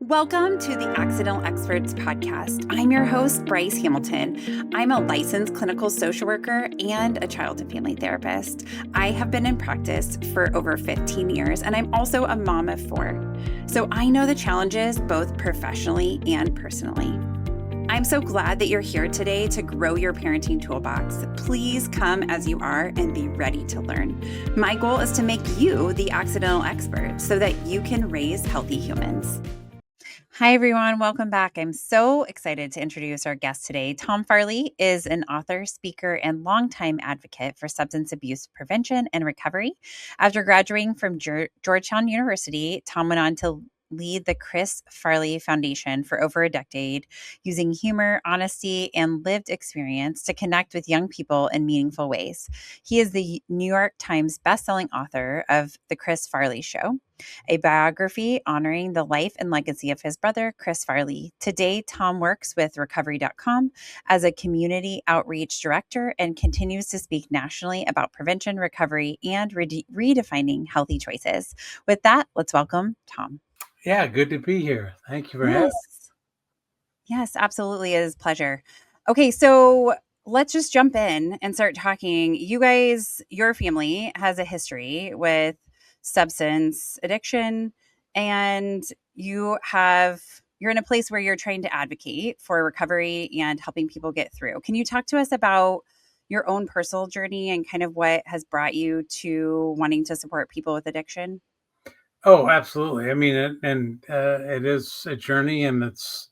Welcome to the Accidental Experts podcast. I'm your host, Bryce Hamilton. I'm a licensed clinical social worker and a child and family therapist. I have been in practice for over 15 years, and I'm also a mom of 4. So I know the challenges both professionally and personally. I'm so glad that you're here today to grow your parenting toolbox. Please come as you are and be ready to learn. My goal is to make you the accidental expert so that you can raise healthy humans. Hi, everyone. Welcome back. I'm so excited to introduce our guest today. Tom Farley is an author, speaker, and longtime advocate for substance abuse prevention and recovery. After graduating from Georgetown University, Tom went on to lead the Chris Farley Foundation for over a decade, using humor, honesty, and lived experience to connect with young people in meaningful ways. He is the New York Times bestselling author of The Chris Farley Show, a biography honoring the life and legacy of his brother, Chris Farley. Today, Tom works with Recovery.com as a community outreach director and continues to speak nationally about prevention, recovery, and redefining healthy choices. With that, let's welcome Tom. Yeah, good to be here. Thank you for having me. Yes, absolutely. It is a pleasure. Okay, so let's just jump in and start talking. You guys, your family has a history with substance addiction, and you're in a place where you're trying to advocate for recovery and helping people get through. Can you talk to us about your own personal journey and kind of what has brought you to wanting to support people with addiction? Oh, absolutely. I mean, it is a journey, and it's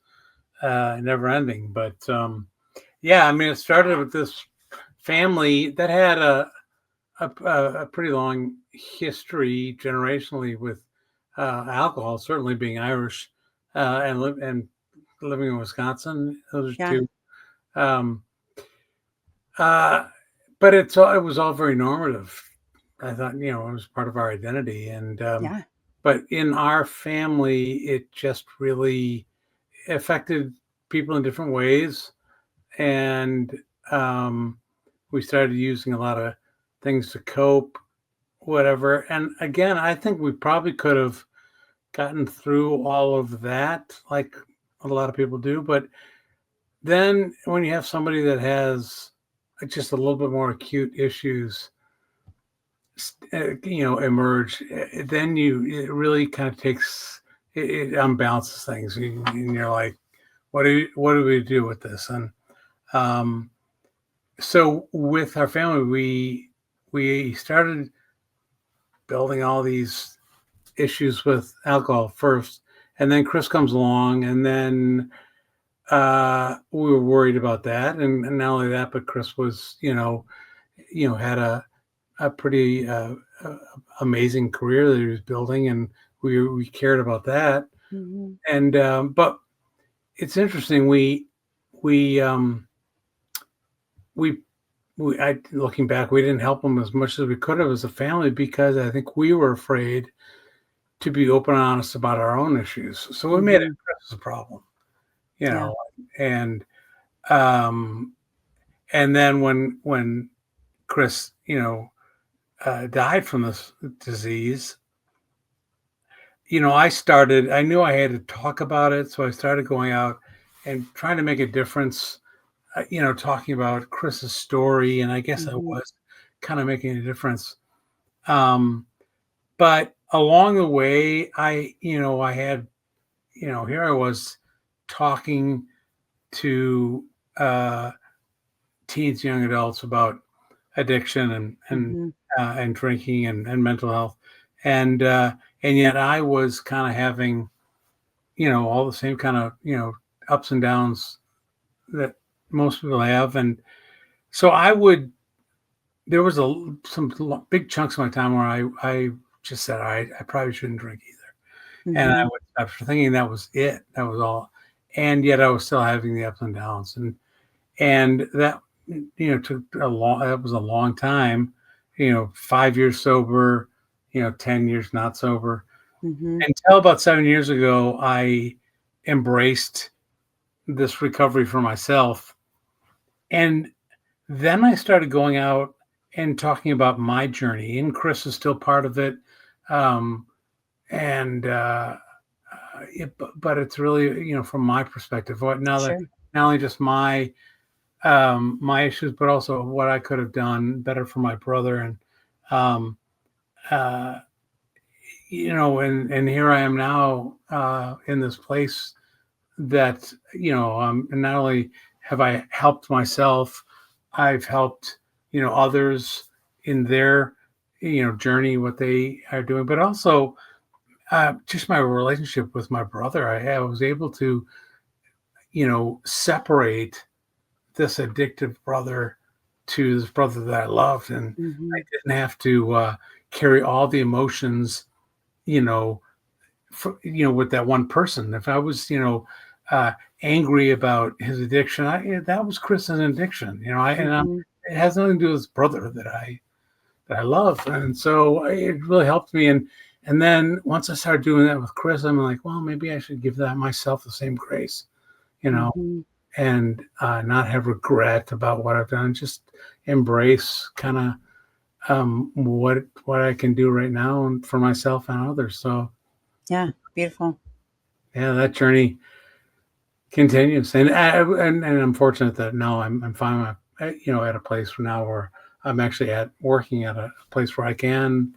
never ending. But yeah, I mean, it started with this family that had a pretty long history generationally with alcohol. Certainly, being Irish and living in Wisconsin, those are Yeah. two. Um, but it was all very normative. I thought, it was part of our identity, and Yeah. but in our family, it just really affected people in different ways. And we started using a lot of things to cope, whatever. And again, I think we probably could have gotten through all of that like a lot of people do. But then when you have somebody that has just a little bit more acute issues, emerge, then it really kind of it unbalances things, and you're like, what do we do with this? And so with our family, we started building all these issues with alcohol first, and then Chris comes along, and then we were worried about that, and not only that, but Chris was, had a pretty amazing career that he was building, and we cared about that. Mm-hmm. And but it's interesting. Looking back, we didn't help him as much as we could have as a family, because I think we were afraid to be open and honest about our own issues. So we made it Chris a problem, and and then when Chris, died from this disease, I knew I had to talk about it. So I started going out and trying to make a difference, talking about Chris's story. And I guess I was kind of making a difference. But along the way, I had, here I was talking to teens, young adults about addiction and drinking and mental health. And yet I was kind of having, all the same kind of, ups and downs that most people have. And so there was some big chunks of my time where I just said, I probably shouldn't drink either. And I was, after thinking that was it, that was all. And yet I was still having the ups and downs. And that, took that was a long time, 5 years sober, 10 years not sober. Until about 7 years ago, I embraced this recovery for myself. And then I started going out and talking about my journey, and Chris is still part of it. And but it's really, from my perspective, now that Sure. not only just my issues, but also what I could have done better for my brother. And, um, uh, and here I am now, in this place that, and not only have I helped myself, I've helped, others in their, journey, what they are doing, but also, just my relationship with my brother. I was able to, separate this addictive brother to this brother that I loved, and I Mhm. didn't have to carry all the emotions, you know, with that one person. If I was, uh, angry about his addiction, that was Chris's addiction. Mhm. It has nothing to do with his brother that I love, and so it really helped me. And then once I started doing that with Chris, I'm like, well, maybe I should give that myself the same grace, you know, Mhm. and not have regret about what I've done. Just embrace kind of what I can do right now and for myself and others. So Yeah, beautiful. yeah, that journey continues, and I'm fortunate that now I'm finally at a place now where I'm actually working at a place where I can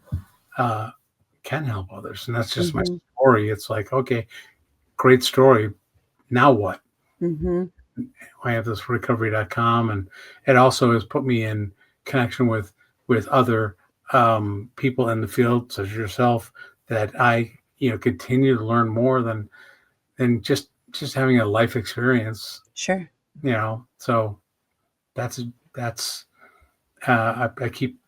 help others, and that's just my Mhm. story. It's like, okay, great story. Now what? Mhm. I have this recovery.com, and it also has put me in connection with other people in the field, such as yourself, that I continue to learn more than just having a life experience. Sure. So that's I keep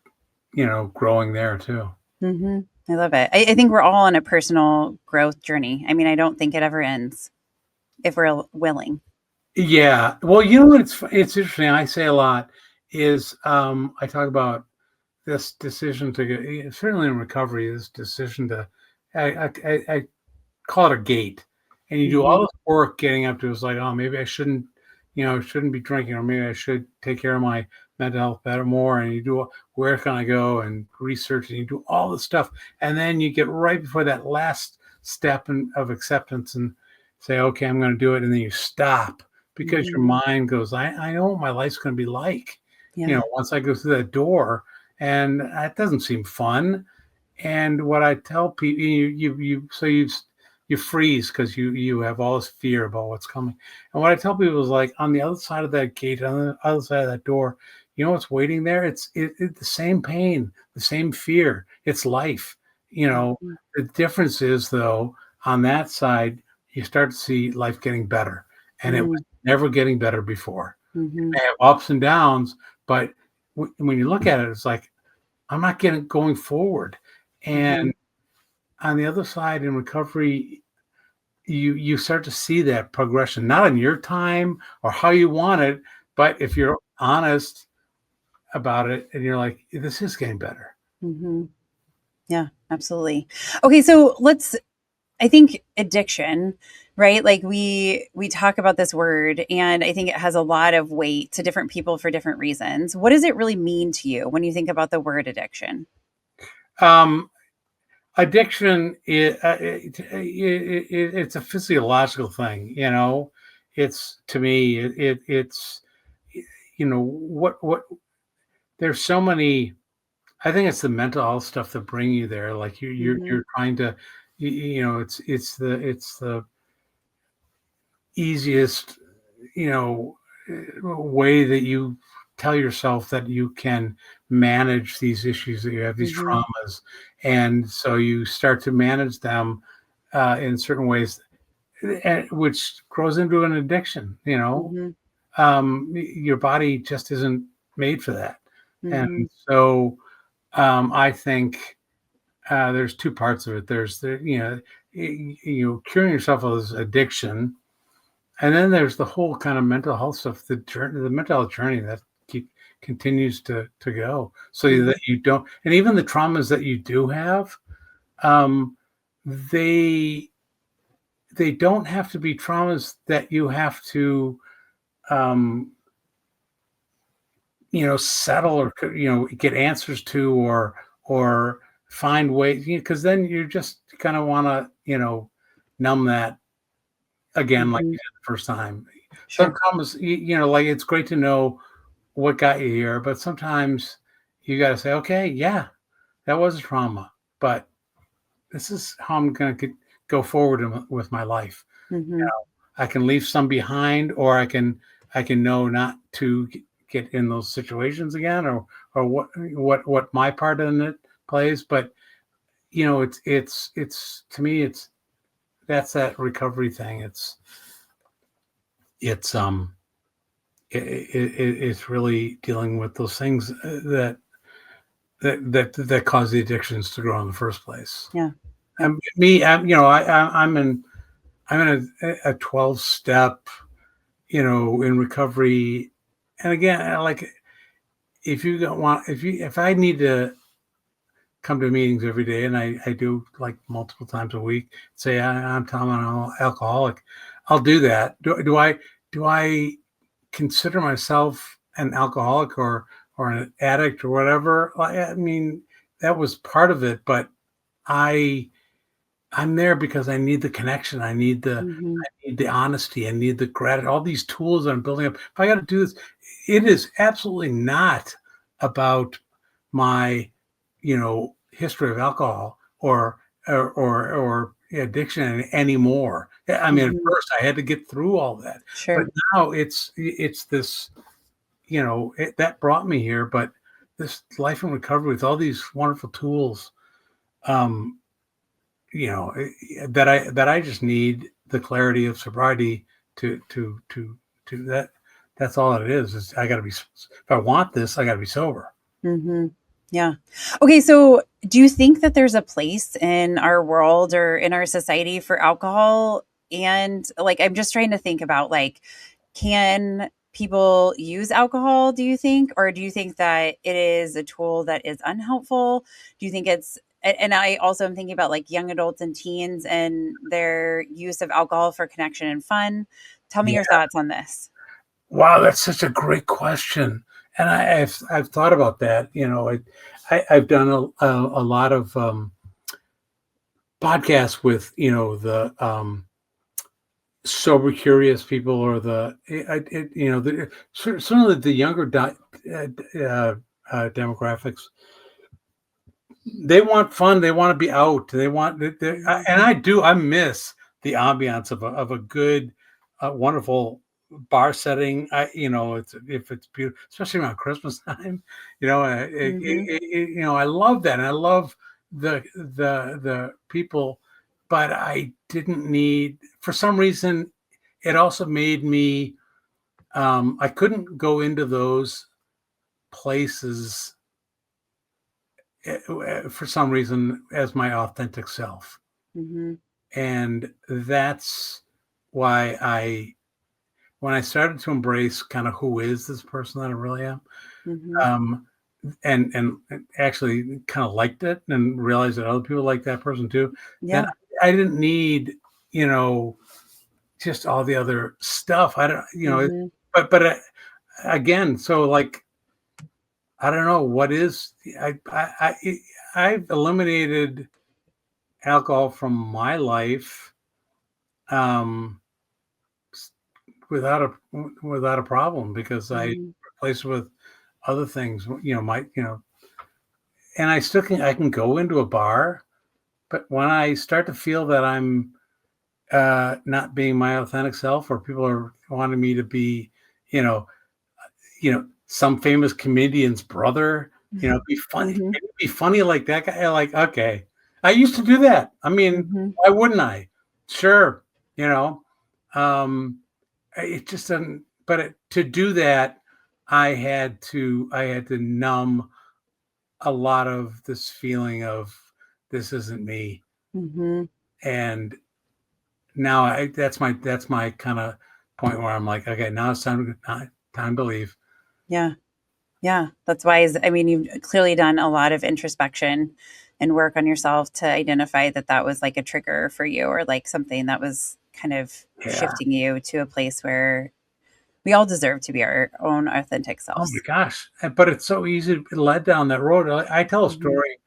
growing there too. Mhm. I love it. I think we're all on a personal growth journey. I mean, I don't think it ever ends if we're willing. Yeah. Well, you know what? It's interesting. I say a lot is I talk about this decision to get, certainly in recovery, this decision to, I call it a gate, and you do all Mhm. this work getting up to, it's like, oh, maybe I shouldn't be drinking, or maybe I should take care of my mental health better, more. And you do, where can I go, and research, and you do all this stuff. And then you get right before that last step of acceptance and say, okay, I'm going to do it. And then you stop because your Mhm. mind goes, I know what my life's going to be like, Yeah. once I go through that door. And that doesn't seem fun. And what I tell people, you freeze because you have all this fear about what's coming. And what I tell people is, like, on the other side of that gate, on the other side of that door, what's waiting there? It's the same pain, the same fear. It's life. Mhm. The difference is, though, on that side, you start to see life getting better, and it was Mm. never getting better before. Mhm. May have ups and downs, but when you look at it, it's like, I'm not going forward. Mhm. And on the other side, in recovery, you start to see that progression, not in your time or how you want it, but if you're honest about it and you're like, this is getting better. Mhm. Yeah, absolutely. Okay, so I think addiction, right? Like we talk about this word and I think it has a lot of weight to different people for different reasons. What does it really mean to you when you think about the word addiction? Um, Addiction it's a physiological thing. It's, to me, it's what there's so many. I think it's the mental health stuff that bring you there. Like Mhm. you're trying to, it's the easiest, you know, way that you tell yourself that you can manage these issues, that you have these Mhm. traumas, and so you start to manage them in certain ways, which grows into an addiction. Mhm. Your body just isn't made for that, and Mhm. so I think there's two parts of it. There's curing yourself of this addiction, and then there's the whole kind of mental health stuff, the journey, the mental health journey that continues to go, so Mhm. that you don't, and even the traumas that you do have, um, they they don't have to be traumas that you have to um, settle, or get answers to, or find ways, because then you just kind of want to numb that again, like you Mhm. did the first time. Sure. Sometimes, like it's great to know what got you here, but sometimes you got to say, okay, yeah, that was a trauma, but this is how I'm going to go forward with my life. Mhm. I can leave some behind, or I can know not to get in those situations again, or what my part in it plays. But it's to me, that's that recovery thing. It's it's really dealing with those things that cause the addictions to grow in the first place. Yeah. Yeah. And me, I'm in a 12 step, in recovery. And again, like if I need to come to meetings every day, and I do like multiple times a week, say I'm Tom, and I'm an alcoholic, I'll do that. Do I consider myself an alcoholic or an addict or whatever? I mean, that was part of it, but I I'm there because I need the connection. Mhm. I need the honesty. I need the gratitude. All these tools that I'm building up. If I got to do this, it is absolutely not about my, history of alcohol or addiction anymore. I mean, at Mhm. first I had to get through all that, but Sure. now it's this, that brought me here. But this life in recovery with all these wonderful tools, um, that I just need the clarity of sobriety to that. That's all it is I got to be. If I want this, I got to be sober. Mhm. Yeah. Okay, so do you think that there's a place in our world or in our society for alcohol? And like, I'm just trying to think about like, can people use alcohol, do you think? Or do you think that it is a tool that is unhelpful? Do you think and I also am thinking about like young adults and teens and their use of alcohol for connection and fun. Tell me Yeah. your thoughts on this. Wow, that's such a great question, and I've thought about that. I've done a lot of podcasts with the sober curious people, or certainly the younger demographics. They want fun. They want to be out. They want, Mhm. and I miss the ambiance of a good, wonderful bar setting. If it's beautiful, especially around Christmas time. Mhm. I love that, and I love the people, but I didn't need, for some reason, it also made me. I couldn't go into those places, for some reason, as my authentic self. Mhm. And that's why when I started to embrace kind of who is this person that I really am, Mhm. um, and actually kind of liked it and realized that other people like that person too, then Yeah. I didn't need, you know, just all the other stuff. I don't, Mhm. but again, so like, I don't know what is, I've eliminated alcohol from my life, um, without a problem, because I Mhm. replace it with other things. And I can go into a bar, but when I start to feel that I'm not being my authentic self, or people are wanting me to be, you know, some famous comedian's brother, Mhm. be funny like that guy. Like, okay, I used to do that. I mean, Mhm. why wouldn't I? Sure, you know. Um, it just doesn't. But to do that, I had to numb a lot of this feeling of, this isn't me. Mhm. And now that's my kind of point where I'm like, okay, now it's time to leave. Yeah. Yeah. That's wise. I mean, you've clearly done a lot of introspection and work on yourself to identify that that was like a trigger for you or like something that was kind of Yeah. shifting you to a place where we all deserve to be our own authentic Oh my selves. gosh. But it's so easy to be led down that road. I tell a Mhm. story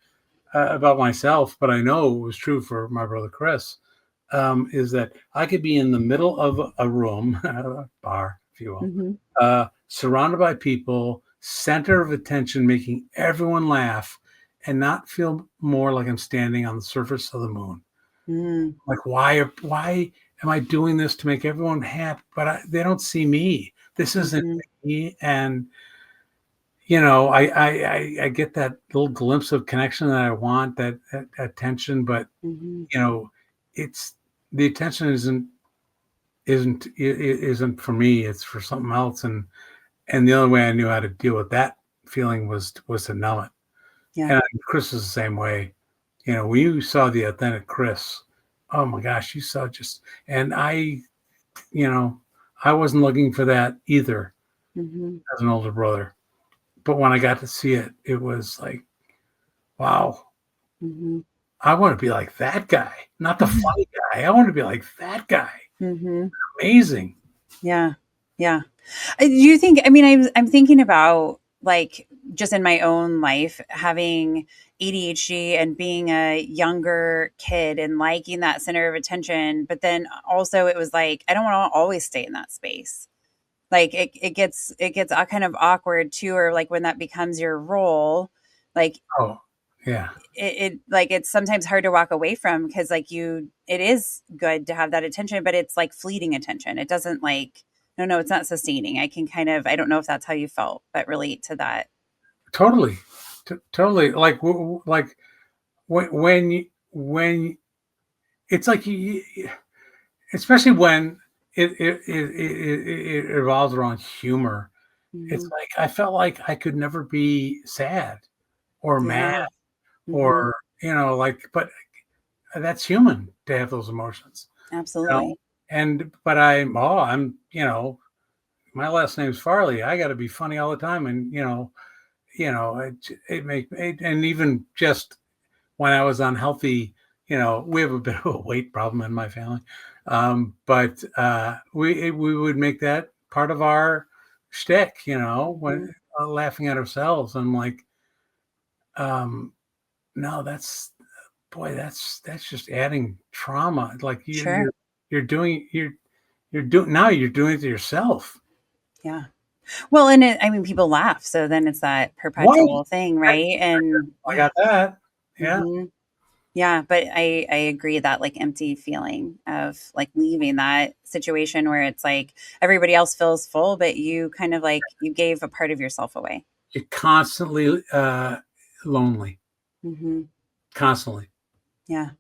about myself, but I know it was true for my brother Chris. is that I could be in the middle of a room, a bar, if you will, surrounded by people, center of attention, making everyone laugh, and not feel more like I'm standing on the surface of the moon. Like, why am I doing this to make everyone happy? But they don't see me. This isn't me. And I get that little glimpse of connection that I want, that attention, but it's the attention isn't for me. It's for something else. And the only way I knew how to deal with that feeling was to numb it. Yeah. And Chris is the same way. When you saw the authentic Chris, oh my gosh, you saw and I wasn't looking for that either as an older brother. But when I got to see it, it was like, wow, I want to be like that guy, not the funny guy. I want to be like that guy. Amazing. Yeah. Yeah. Do you think, I'm thinking about like just in my own life, having ADHD and being a younger kid and liking that center of attention. But then also it was like, I don't want to always stay in that space. Like it gets kind of awkward too, or like when that becomes your role, like, oh yeah, it like, it's sometimes hard to walk away from, because like it is good to have that attention, but it's like fleeting attention. It doesn't like, no, it's not sustaining. I can kind of, I don't know if that's how you felt, but relate to that. Totally. Like when it's like especially when it revolves around humor. It's like I felt like I could never be sad or mad or but that's human to have those emotions. Absolutely. But I'm my last name's Farley. I got to be funny all the time, and and even just when I was unhealthy, we have a bit of a weight problem in my family. But we would make that part of our shtick, when laughing at ourselves. I'm like, no, that's just adding trauma. Like you're doing it to yourself. Yeah. Well, and people laugh, so then it's that perpetual thing, right? And I got that. Yeah. Yeah, but I agree that like empty feeling of like leaving that situation where it's like everybody else feels full, but you kind of like you gave a part of yourself away. You're constantly lonely. Constantly. Yeah.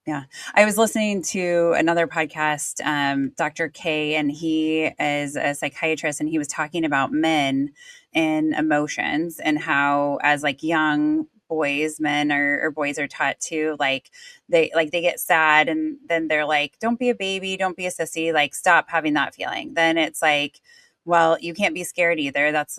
Yeah. I was listening to another podcast, Dr. K, and he is a psychiatrist, and he was talking about men and emotions and how as like young boys, men or boys are taught to they get sad, and then they're like, don't be a baby, don't be a sissy, like stop having that feeling. Then it's like, well, you can't be scared either. That's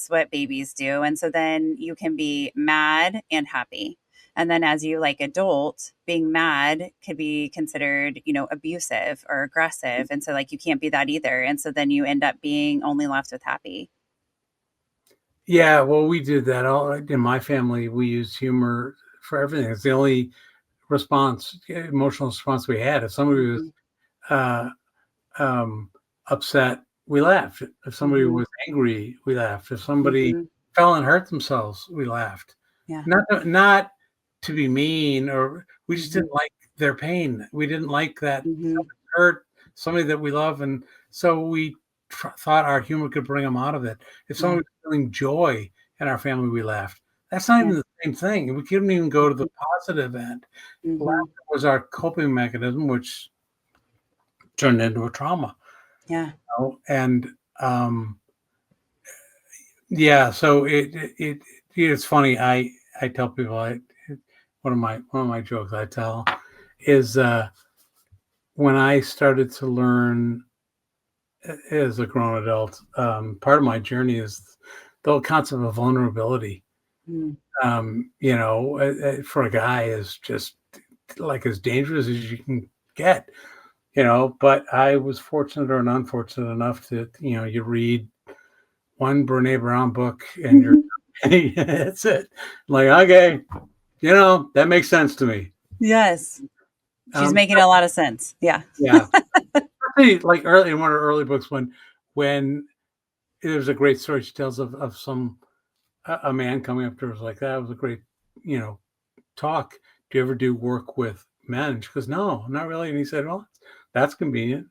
what babies do. And so then you can be mad and happy. And then as you like adult, being mad could be considered, abusive or aggressive. And so like you can't be that either. And so then you end up being only left with happy. Yeah, well, we did that all in my family. We used humor for everything. It's the only emotional response we had. If somebody was upset, we laughed. If somebody was angry, we laughed. If somebody fell and hurt themselves, we laughed. Yeah. Not to be mean, or we just didn't like their pain. We didn't like that hurt somebody that we love, and so we thought our humor could bring them out of it. If somebody was feeling joy in our family, we laughed. That's not even the same thing. We couldn't even go to the positive end. Laughter was our coping mechanism, which turned into a trauma. Yeah. And so it's funny. I tell people, one of my jokes I tell is when I started to learn as a grown adult, part of my journey is the whole concept of vulnerability. For a guy is just like as dangerous as you can get, but I was fortunate or unfortunate enough to, you read one Brene Brown book and that's it. Like, okay, that makes sense to me. Yes. She's making a lot of sense. Yeah. Yeah. Like early in one of her early books, when there's a great story she tells of a man coming up to her, was like, that was a great, talk. Do you ever do work with men? And she goes, no, not really. And he said, well, that's convenient.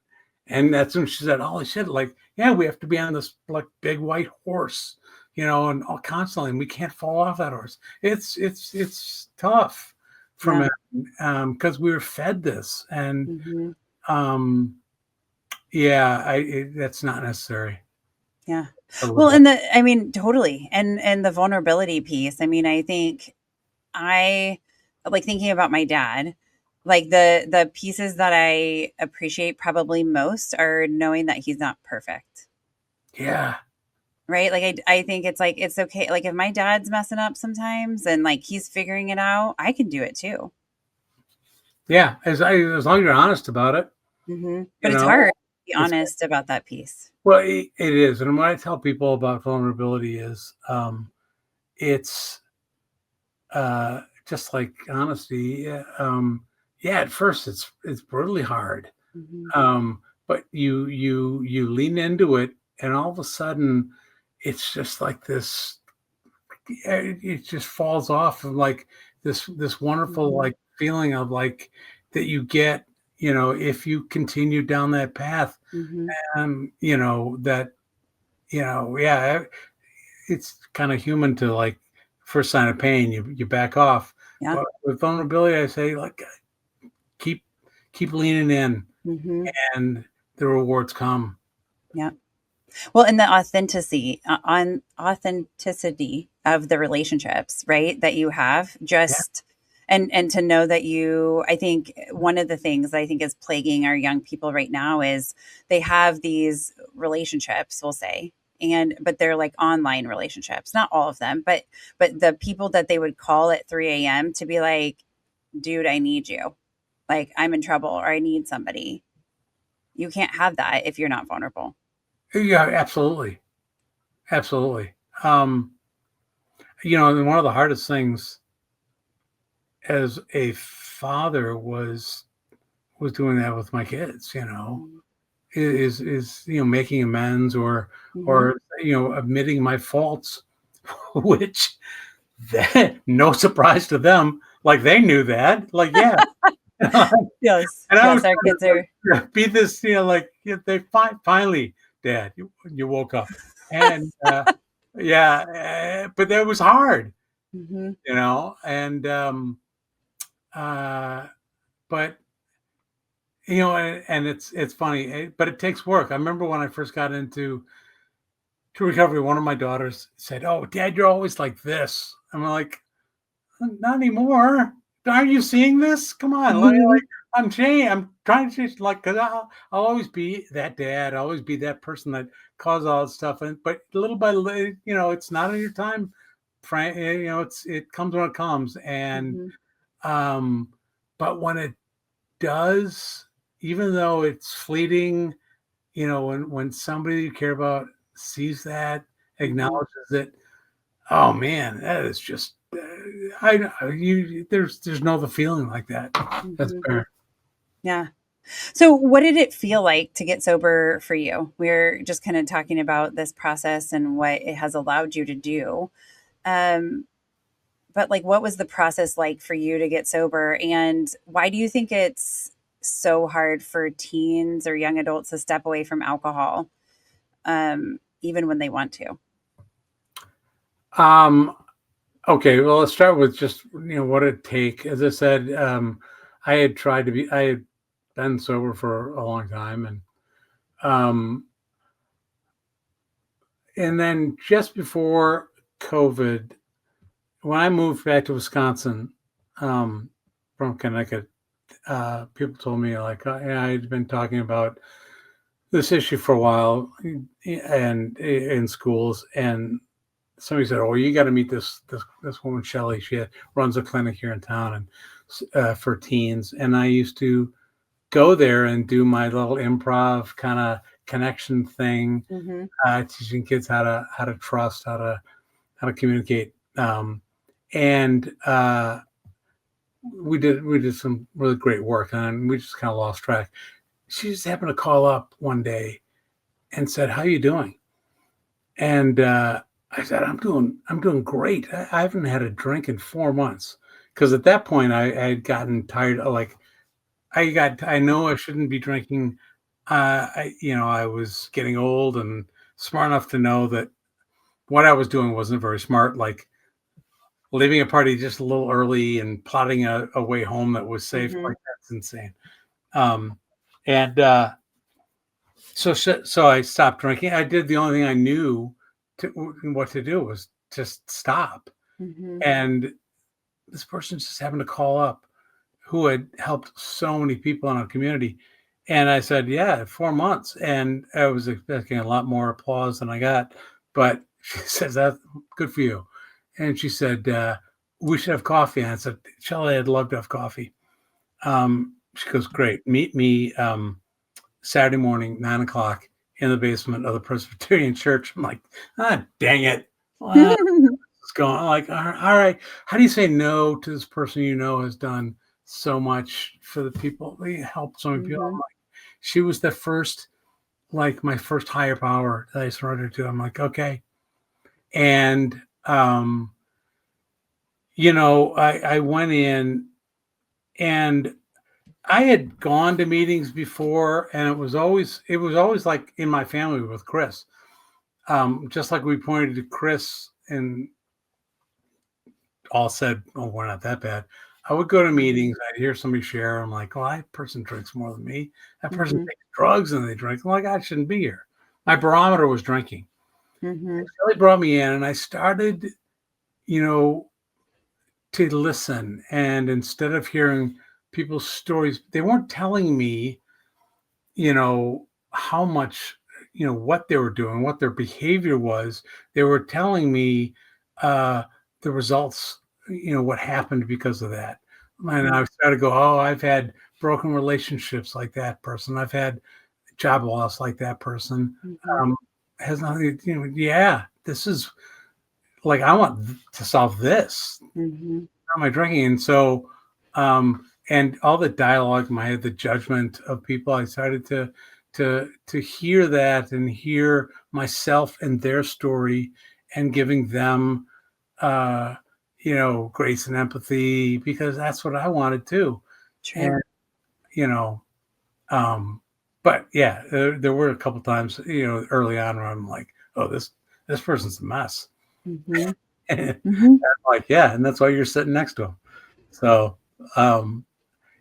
And that's when she said, holy shit, like, yeah, we have to be on this like big white horse, and all constantly, and we can't fall off that horse. It's tough for men, because we were fed this, and that's not necessary. Yeah. Well, and totally. And the vulnerability piece. I mean, I think I like thinking about my dad, like the pieces that I appreciate probably most are knowing that he's not perfect. Yeah. Right. Like I think it's like, it's okay. Like if my dad's messing up sometimes and like he's figuring it out, I can do it too. Yeah. As long as you're honest about it. But it's hard to be honest about that piece. Well, it is. And what I tell people about vulnerability is, it's just like honesty. At first it's brutally hard. But you lean into it, and all of a sudden it's just like this, it just falls off of like this wonderful like feeling of like that you get, if you continue down that path. And it's kind of human to like first sign of pain, you back off. Yeah. But with vulnerability, I say like keep leaning in, and the rewards come. Yeah. Well, and the authenticity of the relationships, right, that you have, just and to know that I think one of the things that I think is plaguing our young people right now is they have these relationships, we'll say, but they're like online relationships, not all of them, but the people that they would call at 3 a.m. to be like, dude, I need you. Like I'm in trouble or I need somebody. You can't have that if you're not vulnerable. Yeah, absolutely. Absolutely. And one of the hardest things as a father was doing that with my kids, is making amends or admitting my faults, which no surprise to them, like they knew that, like, yeah. Yes. And I was our kids are be this, they finally, Dad, you woke up, and but that was hard, and but and it's funny, but it takes work. I remember when I first got into recovery, one of my daughters said, "Oh, Dad, you're always like this." I'm like, not anymore. Aren't you seeing this? Come on. Like, I'm changing. I'm trying to change, like, because I'll always be that dad. I'll always be that person that caused all that stuff. But little by little, it's not in your time, Frank. It comes when it comes. And, but when it does, even though it's fleeting, when somebody you care about sees that, acknowledges it, oh man, that is just, there's no other feeling like that. That's fair. Yeah. So what did it feel like to get sober for you? We're just kind of talking about this process and what it has allowed you to do. But like, what was the process like for you to get sober? And why do you think it's so hard for teens or young adults to step away from alcohol, even when they want to? Okay, well, let's start with just, what it'd take. As I said, I had been sober for a long time. And then just before COVID, when I moved back to Wisconsin, from Connecticut, people told me like, I'd been talking about this issue for a while, and in schools, and somebody said, "Oh, you got to meet this woman, Shelley. She runs a clinic here in town, and for teens." And I used to go there and do my little improv kind of connection thing, teaching kids how to trust, how to communicate. And we did some really great work, and we just kind of lost track. She just happened to call up one day and said, "How you doing?" And I said, I'm doing great. I haven't had a drink in 4 months because at that point I had gotten tired of like I know I shouldn't be drinking. I was getting old and smart enough to know that what I was doing wasn't very smart. Like leaving a party just a little early and plotting a way home that was safe. Mm-hmm. Like that's insane. Um, and so I stopped drinking. I did the only thing I knew what to do was just stop. Mm-hmm. And this person just happened to call up who had helped so many people in our community. And I said, yeah, 4 months. And I was expecting a lot more applause than I got. But she says, that's good for you. And she said, we should have coffee. And I said, Shelley, I'd love to have coffee. She goes, great. Meet me Saturday morning, 9 o'clock in the basement of the Presbyterian church. I'm like, dang it. What's going on? Like, all right. How do you say no to this person you know has done so much for the people? They helped so many people. I'm like, she was the first, like my first higher power that I surrendered to. I'm like, okay. And, I went in and I had gone to meetings before, and it was always like in my family with Chris. Just like we pointed to Chris and all said, "Oh, we're not that bad." I would go to meetings. I'd hear somebody share. I'm like, "Well, that person drinks more than me. That person takes drugs and they drink." I'm like, I shouldn't be here. My barometer was drinking. Mm-hmm. Really brought me in, and I started, to listen. And instead of hearing people's stories, they weren't telling me, how much, what they were doing, what their behavior was. They were telling me the results, what happened because of that. And I started to go, oh, I've had broken relationships like that person. I've had job loss like that person. Has nothing, yeah, this is like, I want to solve this. How am I drinking? And so, and all the dialogue in my head, the judgment of people, I started to hear that and hear myself and their story and giving them, grace and empathy, because that's what I wanted too. True. And, you know, but yeah, there were a couple times, early on where I'm like, oh, this person's a mess. And I'm like, yeah, and that's why you're sitting next to him. So,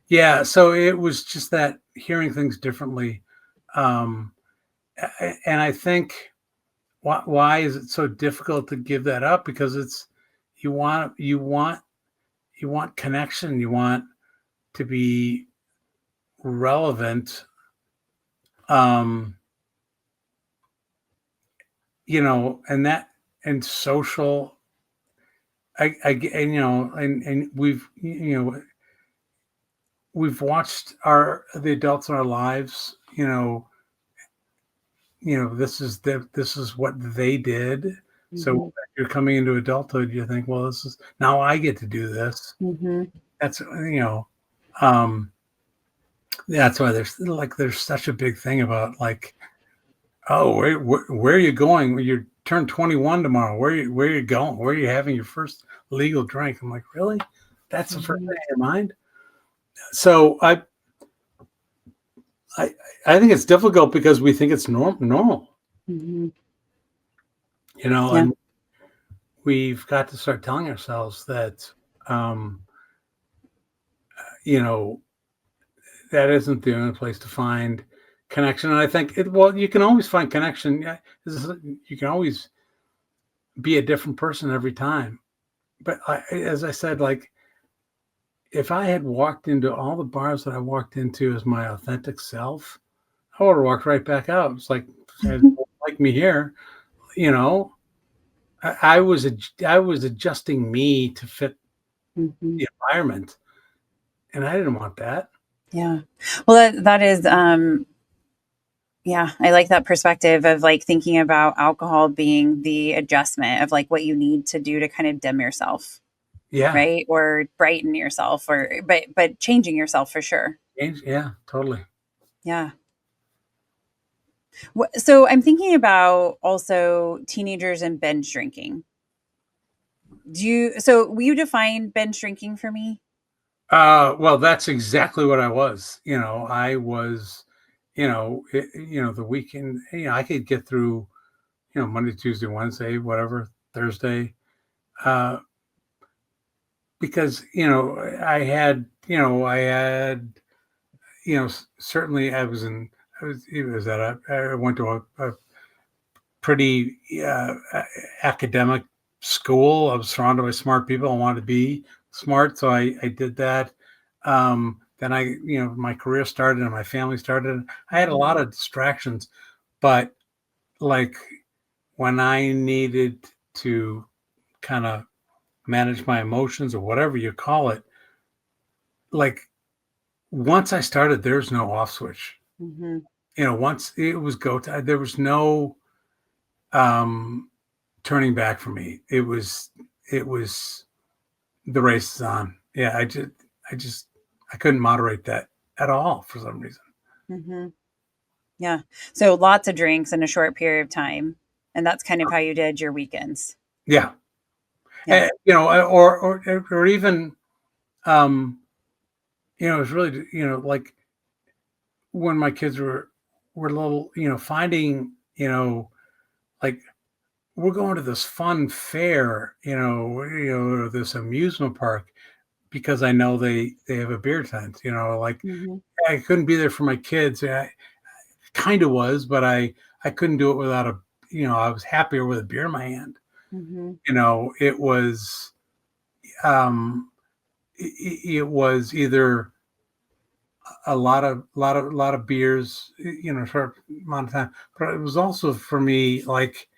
yeah, so it was just that hearing things differently. Um, and I think why is it so difficult to give that up? Because it's you want connection, you want to be relevant, um, and that and social. And, and we've watched the adults in our lives, this is what they did. So when you're coming into adulthood, you think, well, this is now I get to do this. That's that's why there's such a big thing about like, oh, where are you going when you turn 21 tomorrow? Where are you going? Where are you having your first legal drink? I'm like, really? That's the first thing in your mind? So I think it's difficult because we think it's normal, and we've got to start telling ourselves that, you know, that isn't the only place to find connection. And I think you can always find connection. Yeah, you can always be a different person every time. But as I said, like if I had walked into all the bars that I walked into as my authentic self, I would have walked right back out. It's like, like me here, you know, I was adjusting me to fit the environment, and I didn't want that. Yeah. Well, that is, yeah, I like that perspective of like thinking about alcohol being the adjustment of like what you need to do to kind of dim yourself. Yeah. right? Or brighten yourself, but changing yourself for sure. Yeah, totally. Yeah. So I'm thinking about also teenagers and binge drinking. Will you define binge drinking for me? Well, that's exactly what I was. I was, the weekend, I could get through, Monday, Tuesday, Wednesday, whatever, Thursday, uh, because, I had, certainly it was I went to a pretty academic school. I was surrounded by smart people. I wanted to be smart, so I did that. Then my career started and my family started. I had a lot of distractions, but like when I needed to kind of manage my emotions or whatever you call it, like once I started, there's no off switch. Mm-hmm. Once it was go time, there was no um turning back for me. It was the race is on. Yeah, I just I couldn't moderate that at all for some reason. Mm-hmm. Yeah. So lots of drinks in a short period of time. And that's kind of how you did your weekends. Yeah. Yeah. Or even um it's really like when my kids were little, finding, like we're going to this fun fair, or this amusement park because I know they have a beer tent, like Mm-hmm. I couldn't be there for my kids. I kind of was, but I couldn't do it without I was happier with a beer in my hand. Mm-hmm. It was um it was either a lot of beers, short amount of time, but it was also for me like,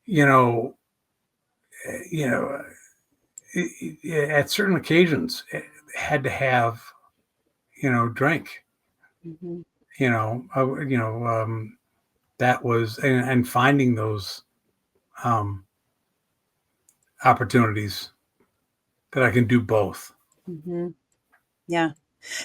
you know, you know, at certain occasions, had to have, drink, Mm-hmm. that was, and finding those um, opportunities that I can do both. Mm-hmm. Yeah.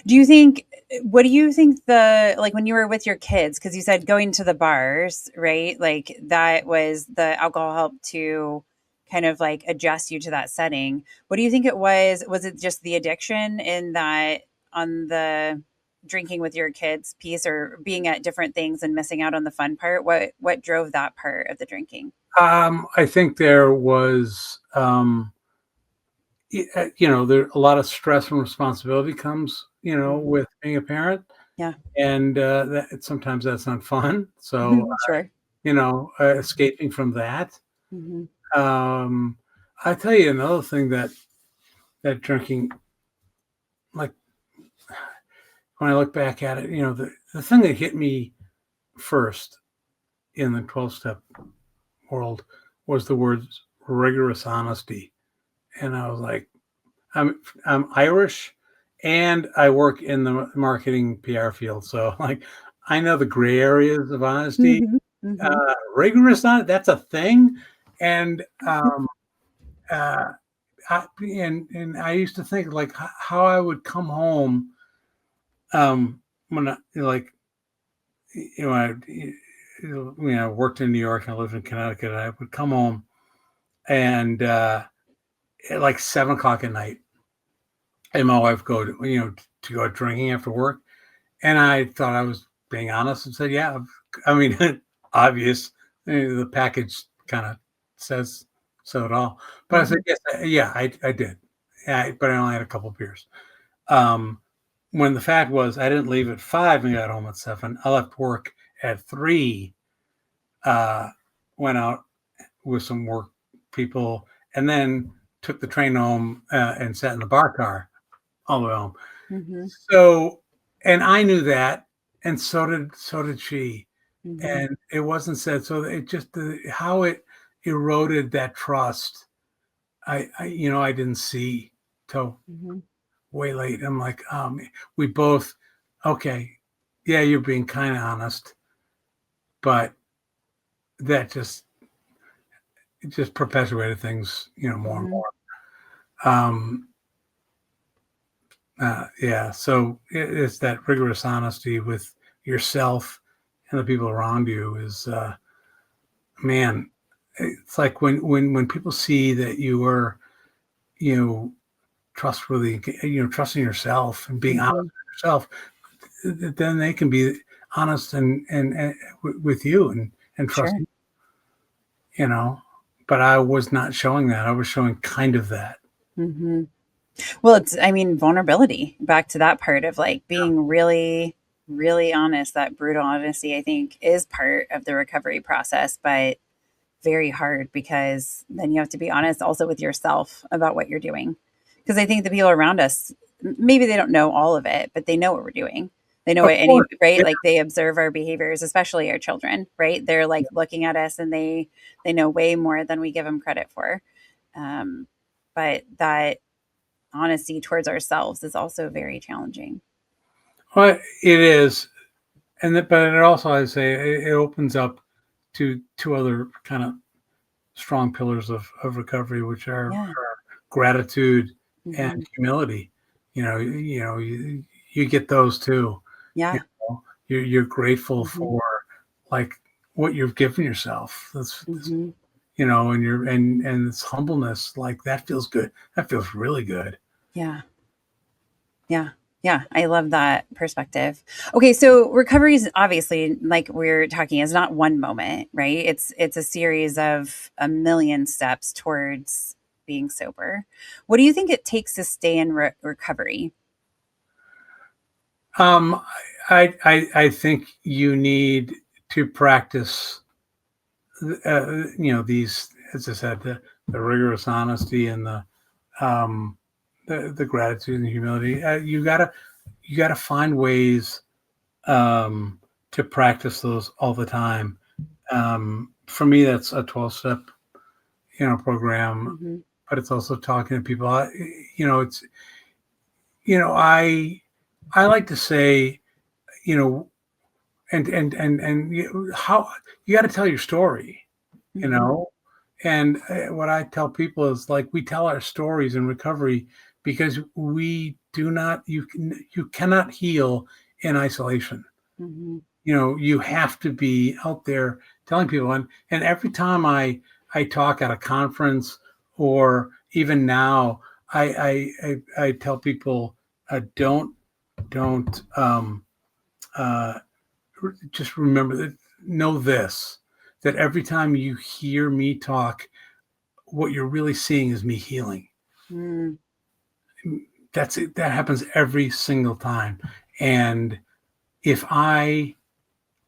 Do you think, what do you think like when you were with your kids, because you said going to the bars, right? Like that was the alcohol helped to kind of like adjust you to that setting. What do you think it was? Was it just the addiction in that on the drinking with your kids piece or being at different things and missing out on the fun part? What drove that part of the drinking? I think there was, there a lot of stress and responsibility comes, Mhm. with being a parent, Yeah. and sometimes that's not fun. So, Sure. escaping from that. Hmm. Um, I tell you another thing that drinking, like when I look back at it, the thing that hit me first in the 12-step world was the words rigorous honesty. And I was like, I'm Irish and I work in the marketing PR field. So like I know the gray areas of honesty. Hmm. Hmm. Rigorous on it, that's a thing. And uh and I used to think like how I would come home when I like I worked in New York and I lived in Connecticut. And I would come home and at like 7 o'clock at night, and my wife to go out drinking after work, and I thought I was being honest and said, "Yeah, I mean, obvious. The package kind of says so at all." But I said, Hmm. "Yes, yeah, I did, yeah, but I only had a couple of beers." Um, when the fact was, I didn't leave at 5 and got home at 7. I left work at 3, uh, went out with some work people, and then took the train home and sat in the bar car all the way home. Hmm. So, and I knew that, and so did she, Hmm. and it wasn't said. So it just how it eroded that trust. I didn't see till Hmm. way late. I'm like, we both, okay, yeah, you're being kind of honest, but that just it just perpetuated things, more and Hmm. more. Um, yeah, so it's that rigorous honesty with yourself and the people around you is, man, it's like when people see that you are, you know, trustworthy, trusting yourself and being honest Mhm. with yourself, then they can be honest and with you and trust Sure. you, you know. But I was not showing that. I was showing kind of that. Hmm. Well, I mean, vulnerability, back to that part of like being really, really honest, that brutal honesty, I think is part of the recovery process, but very hard because then you have to be honest also with yourself about what you're doing. Because I think the people around us, maybe they don't know all of it, but they know what we're doing. They know Of what course, right? yeah, Like they observe our behaviors, especially our children, right? They're like looking at us and they know way more than we give them credit for. Um, but that honesty towards ourselves is also very challenging. well, it is, but it also, I say, it opens up to two other kind of strong pillars of recovery, which Yeah. are gratitude and Hmm. humility. You get those too. You Yeah. know, you're grateful Hmm. for like what you've given yourself. That's Hmm. and and this humbleness, like that feels good. That feels really good. Yeah. Yeah. Yeah. I love that perspective. Okay. So recovery is obviously, like we're talking, is not one moment, right? It's a series of a million steps towards being sober. What do you think it takes to stay in recovery? Um, I think you need to practice, these, as I said, the rigorous honesty and um, the gratitude and the humility. You gotta find ways um, to practice those all the time. For me, that's a 12-step, program, Hmm. but it's also talking to people. It's I like to say, you know, and how you got to tell your story, you Hmm. know. And what I tell people is like we tell our stories in recovery because we do not you cannot heal in isolation. Hmm. You have to be out there telling people. And every time I talk at a conference or even now, I tell people, don't uh, just remember that, know this, that every time you hear me talk, what you're really seeing is me healing. Hmm. That's it. That happens every single time. And if I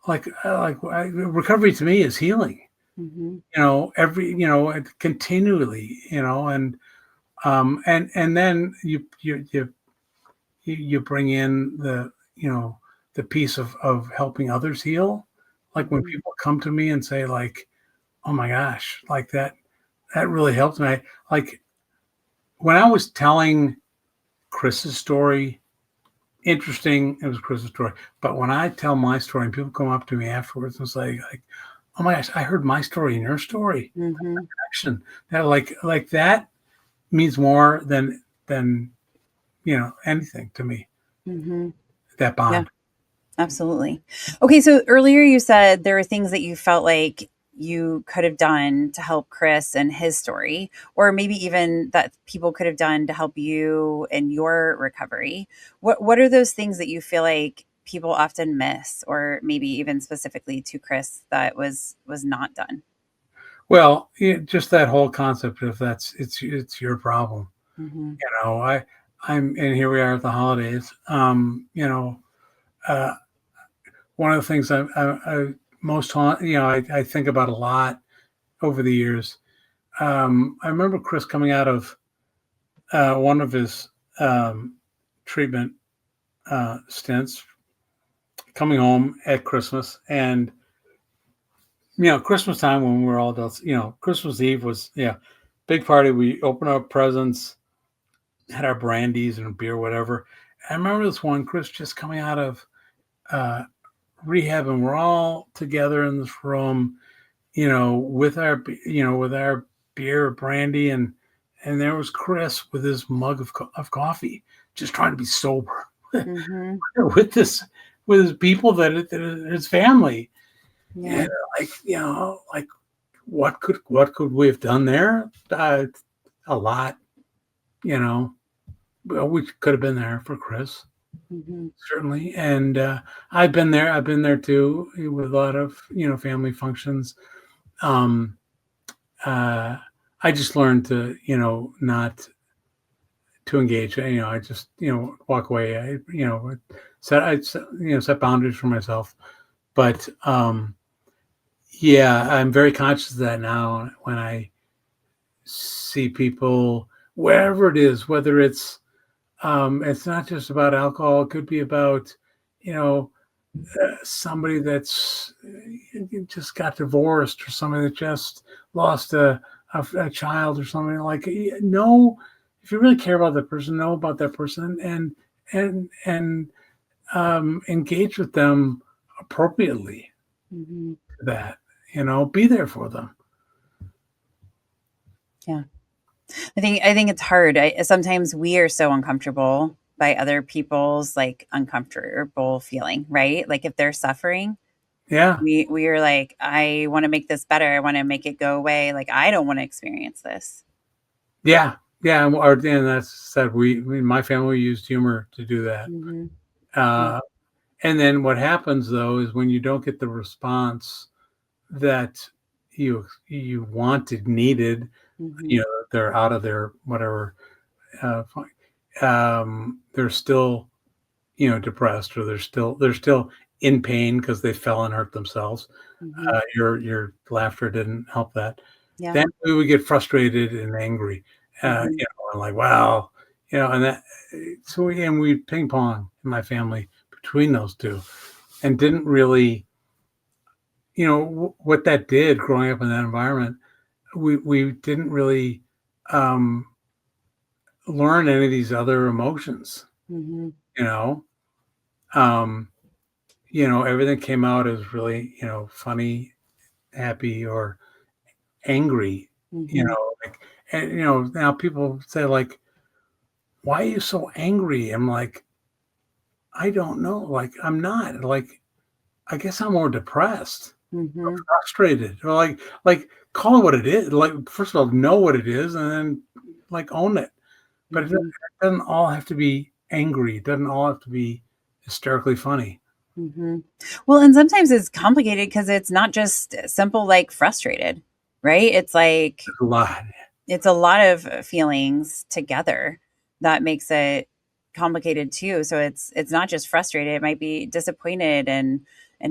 recovery to me is healing, Hmm. continually, and then you bring in the piece of helping others heal. Like when Hmm. people come to me and say like, oh my gosh, like that really helped me. Like when I was telling Chris's story, interesting, it was Chris's story. But when I tell my story and people come up to me afterwards and say like, oh my gosh, I heard my story in your story. Hmm. Action. That like that means more than anything to me. Hmm. That Yeah. bond. Absolutely. Okay, so earlier you said there were things that you felt like you could have done to help Chris and his story, or maybe even that people could have done to help you in your recovery. What are those things that you feel like people often miss, or maybe even specifically to Chris that was not done? Well, just that whole concept of it's your problem. Hmm. And here we are at the holidays. Uh, One of the things I most I think about a lot over the years. I remember Chris coming out of one of his treatment stints, coming home at Christmas, and Christmas time when we were all adults. Christmas Eve was big party. We opened up presents, had our brandies and beer, whatever. I remember this one, Chris, just coming out of uh, rehab, and we're all together in this room, with our beer, brandy, and there was Chris with his mug of coffee, just trying to be sober Mm-hmm. with his people his family. Yeah. And like, like what could we have done there? A lot, Well, we could have been there for Chris, Mm-hmm. certainly. And I've been there too, with a lot of, family functions. Um, uh, I just learned to, not to engage. I just, walk away. Set boundaries for myself. But yeah, I'm very conscious of that now when I see people, wherever it is, whether it's not just about alcohol. It could be about, somebody that's just got divorced, or somebody that just lost a child or something. Like, know, if you really care about that person, know about that person, and engage with them appropriately. Mm-hmm. That, be there for them. Yeah. I think it's hard. Sometimes we are so uncomfortable by other people's like uncomfortable feeling, right? Like if they're suffering, Yeah. we are like, I want to make this better. I want to make it go away. Like I don't want to experience this. Yeah. Yeah. And that's said, my family used humor to do that. Mm-hmm. Yeah. Uh, and then what happens though is when you don't get the response that you needed, Mm-hmm. they're out of their whatever, they're still, depressed, or they're still in pain because they fell and hurt themselves. Mm-hmm. Your laughter didn't help that. Yeah. Then we would get frustrated and angry, Mm-hmm. and like, wow, and that. So we ping pong in my family between those two, and didn't really, what that did growing up in that environment. We didn't really um, learn any of these other emotions, Mm-hmm. you know. Um, everything came out as really, funny, happy, or angry, Mm-hmm. like, and, now people say, like, why are you so angry? I'm like, I don't know. Like, I'm not. Like, I guess I'm more depressed, or Mm-hmm. frustrated, or like call it what it is. Like, first of all, know what it is, and then like own it. But Mm-hmm. it doesn't all have to be angry. It doesn't all have to be hysterically funny. Mm-hmm. Well, and sometimes it's complicated because it's not just simple, like frustrated, right? It's like, A lot. it's a lot of feelings together that makes it complicated too. So it's not just frustrated. It might be disappointed and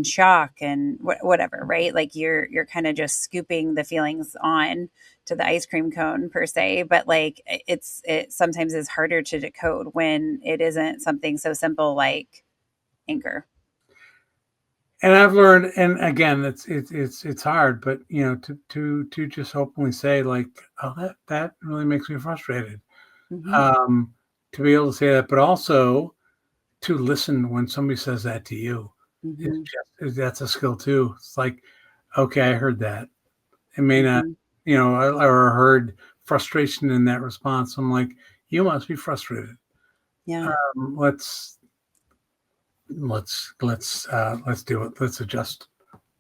shock and whatever, right? Like you're kind of just scooping the feelings on to the ice cream cone per se, but like it sometimes is harder to decode when it isn't something so simple like anger. And I've learned, and again, it's hard, but to just openly say, like, oh, that really makes me frustrated. Hmm. Um, to be able to say that, but also to listen when somebody says that to you, Hmm. that's a skill too. It's like, okay, I heard that. It may not, Hmm. or heard frustration in that response. I'm like, you must be frustrated. Yeah. Let's let's do it. Let's adjust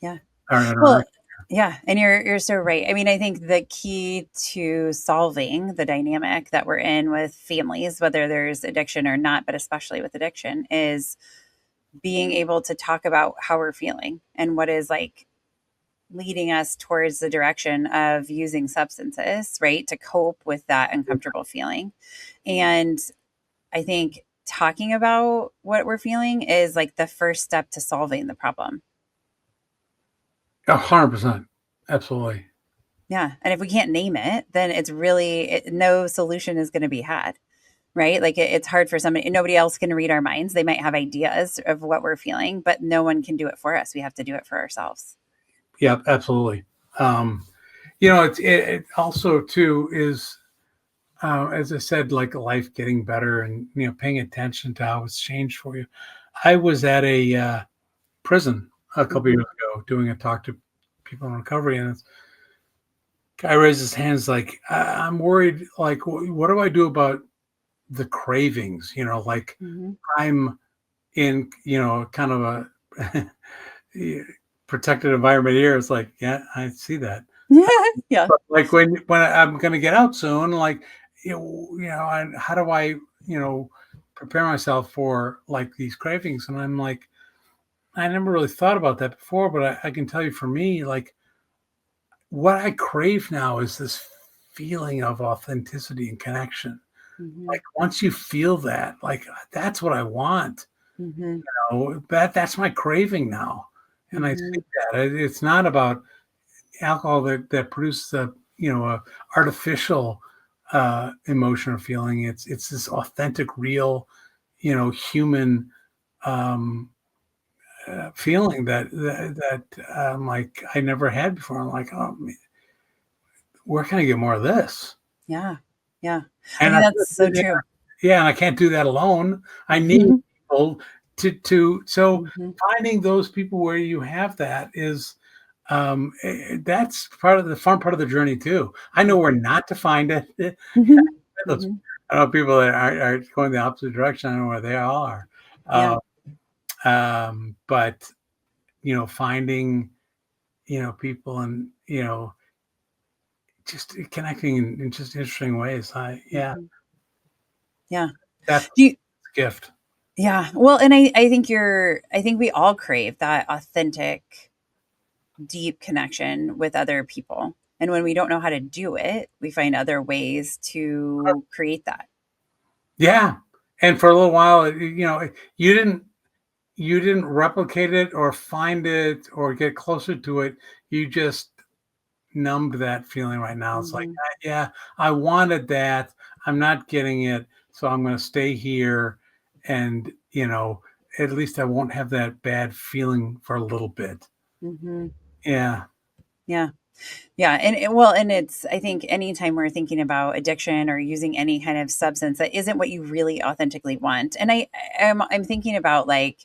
Yeah. our Well, interaction. yeah, and you're so right. I mean, I think the key to solving the dynamic that we're in with families, whether there's addiction or not, but especially with addiction, is being able to talk about how we're feeling and what is like leading us towards the direction of using substances, right, to cope with that uncomfortable feeling. And I think talking about what we're feeling is like the first step to solving the problem. 100%, absolutely. Yeah, and if we can't name it, then it's really no solution is going to be had, right? Like it's hard for somebody. Nobody else can read our minds. They might have ideas of what we're feeling, but no one can do it for us. We have to do it for ourselves. Yeah, absolutely. Um, it also too is, as I said, like life getting better, and paying attention to how it's changed for you. I was at a prison a couple Hmm. years ago doing a talk to people in recovery, and guy raises his hands like, I'm worried, like, what do I do about the cravings? Like Mm-hmm. I'm in, kind of a protected environment here. It's like, yeah, I see that. Yeah. But like when I'm going to get out soon, like, and how do I, prepare myself for like these cravings? And I'm like, I never really thought about that before, but I can tell you for me, like what I crave now is this feeling of authenticity and connection. Mm-hmm. Like once you feel that, like that's what I want. Mm-hmm. That's my craving now. And I Mm-hmm. see that it's not about alcohol that produces a artificial emotion or feeling. It's this authentic, real, human um, feeling that like I never had before. I'm like, oh, where can I get more of this? Yeah. Yeah. I And think that's so true. yeah, and I can't do that alone. I need Mm-hmm. people so Mm-hmm. finding those people where you have that is that's part of the fun part of the journey too. I know where not to find it. Mm-hmm. Those, Mm-hmm. I know people that are going the opposite direction. I know where they all are. Yeah. But finding people and just connecting in just interesting ways. Yeah, Mm-hmm. Yeah. that's Do you, a gift. yeah. Well, and I think I think we all crave that authentic, deep connection with other people. And when we don't know how to do it, we find other ways to create that. Yeah, and for a little while, you didn't replicate it or find it or get closer to it. You just numbed that feeling right now. It's like, Mm-hmm. yeah, I wanted that. I'm not getting it, so I'm going to stay here, and at least I won't have that bad feeling for a little bit. Mm-hmm. Yeah. Yeah. Yeah. And it's, I think anytime we're thinking about addiction or using any kind of substance that isn't what you really authentically want. And I'm thinking about like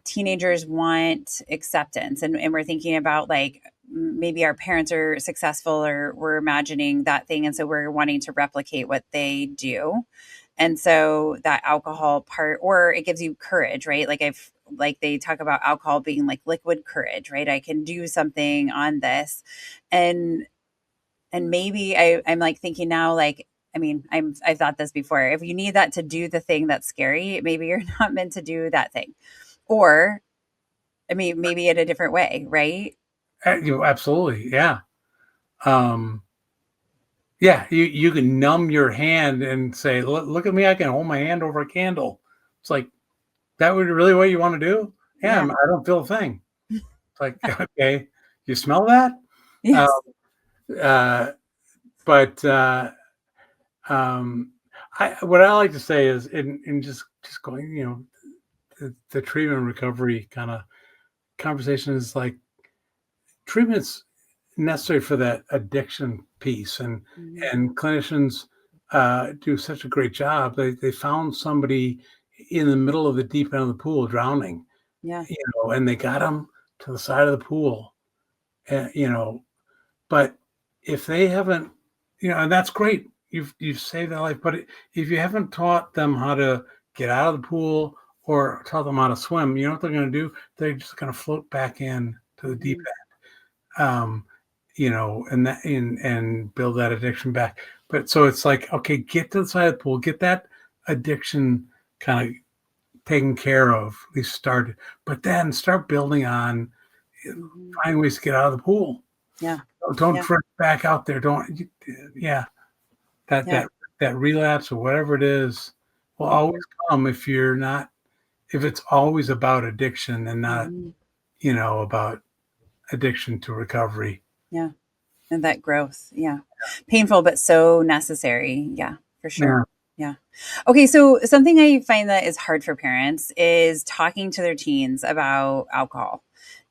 teenagers want acceptance and we're thinking about like maybe our parents are successful or we're imagining that thing. And so we're wanting to replicate what they do. And so that alcohol part, or it gives you courage, right? Like they talk about alcohol being like liquid courage, right? I can do something on this. And, and maybe I'm like thinking now, like, I mean, I've thought this before. If you need that to do the thing that's scary, maybe you're not meant to do that thing. Or, I mean, maybe in a different way, right? Absolutely. Yeah. Um, yeah. You can numb your hand and say, look at me. I can hold my hand over a candle. It's like, that would really what you want to do? Yeah. Yeah. I don't feel a thing. It's like, okay, you smell that? Uh, Yes. uh, but um, what I like to say is in just going, the treatment and recovery kind of conversation is like treatment's necessary for that addiction piece, and Mhm. clinicians do such a great job. They found somebody in the middle of the deep end of the pool drowning, Yeah. and they got him to the side of the pool, and but if they haven't, and that's great, you've saved their life. But if you haven't taught them how to get out of the pool or taught them how to swim, you know what they're going to do? They're just going to float back in to the deep Mhm. end, and build that addiction back. But so it's like, okay, get to the side of the pool, get that addiction kind of taken care of, at least started, but then start building on, Mhm. find ways to get out of the pool. Yeah. Don't Yeah. drift back out there. Don't, yeah, that Yeah. that that relapse or whatever it is will always Mhm. come if it's always about addiction and not, Mhm. about addiction to recovery. Yeah. And that growth. Yeah. Painful, but so necessary. Yeah, for sure. Yeah. Yeah. Okay. So something I find that is hard for parents is talking to their teens about alcohol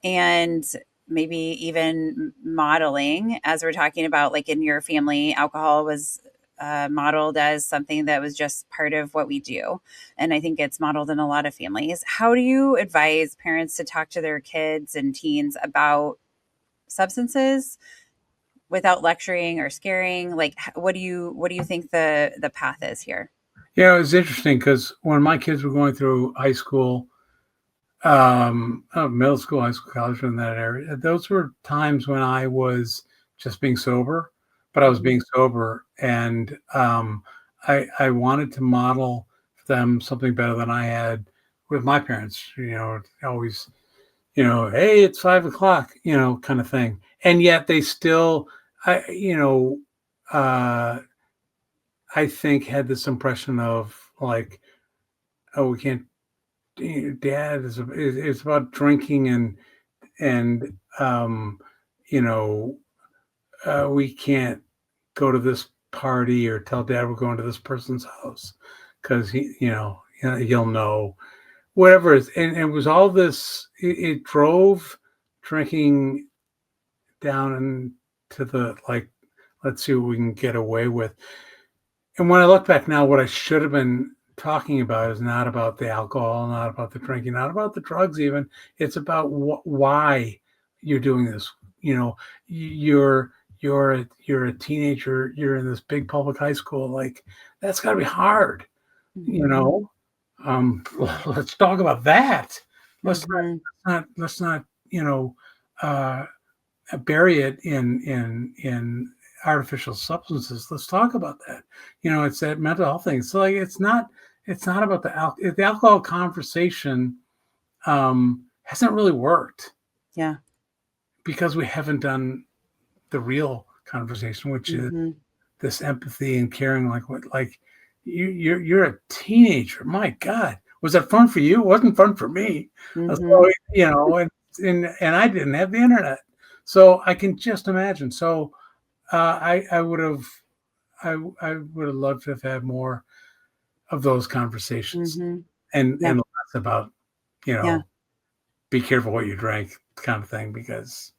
and maybe even modeling, as we're talking about, like in your family, alcohol was modeled as something that was just part of what we do. And I think it's modeled in a lot of families. How do you advise parents to talk to their kids and teens about substances without lecturing or scaring, like, what do you think the path is here? Yeah, it was interesting because when my kids were going through high school, middle school, high school, college, in that area, those were times when I was just being sober, but I was being sober, and I wanted to model for them something better than I had with my parents. Always, hey, it's 5 o'clock, kind of thing, and yet they still, uh, I think had this impression of like, oh, we can't. Dad is about drinking and you know we can't go to this party or tell Dad we're going to this person's house because he'll know whatever it is. And it was all this. It drove drinking down into the like, let's see what we can get away with. And when I look back now, what I should have been talking about is not about the alcohol, not about the drinking, not about the drugs even. It's about why you're doing this. You're a teenager, you're in this big public high school, like that's got to be hard. Let's talk about that. Let's not uh bury it in artificial substances. Let's talk about that. It's that mental health thing. So like, it's not about the alcohol conversation. Hasn't really worked. Yeah. Because we haven't done the real conversation, which is this empathy and caring. Like you're a teenager. My God, was that fun for you? It wasn't fun for me. So, and I didn't have the internet. So I can just imagine. So I would have loved to have had more of those conversations and less about, be careful what you drink kind of thing, because,